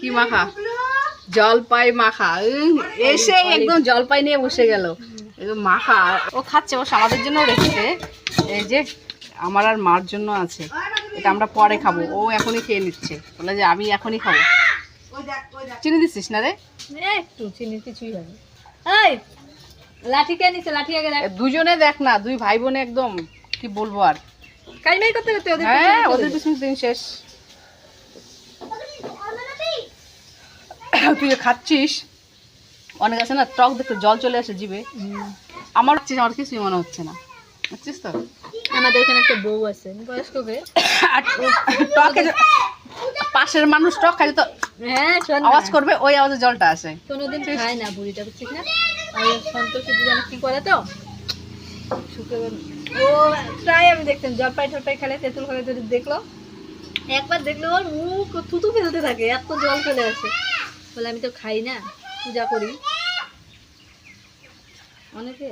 কি মাখা? জলপাই মাখা। এসে একদম জলপাই নিয়ে বসে গেল। মাখা ও খাচ্ছে, ও আমাদের জন্য রেখেছে। এই যে আমার আর মার জন্য আছে, এটা আমরা পরে খাবো। ও এখনই খেয়ে নিচ্ছে, বলে যে আমি এখনই খাবো। চিনি দিচ্ছিস না রে? একটু চিনি, কিছুই হবে। এই লাঠি কে নিছে? লাঠি আগে রাখ। দুজনে দেখ না, দুই ভাই বোনে একদম কি বলবো আর। কাইমাই করতে করতে ওদের হ্যাঁ, ওদের পিছনে দিন শেষ। তুই খাচ্ছিস, অনেক আছে না টক দেখতে জল চলে আসে জিভে। আমার কিছুই মনে হচ্ছে না, বুঝছিস তো? আমাদের এখানে একটা বউ আছে বয়স্ক করে, টকে পাশের মানুষ টক খাইলে তো হ্যাঁ আওয়াজ করবে, ওই আওয়াজে জলটা আসে। কোনোদিন খায় না বুড়িটা, বুঝছিস না? আর সন্তোষ যেন কি করে তো শুক্রবার ও প্রায় আমি দেখতাম জলপাই টলপাই খেলে, তেঁতুল খেলে, যদি দেখলো একবার দেখলো ওর মুখ থুতু ফেলতে থাকে, এত জল ফেলে আসে। বলে আমি তো খাই না, পূজা করি। অনেকে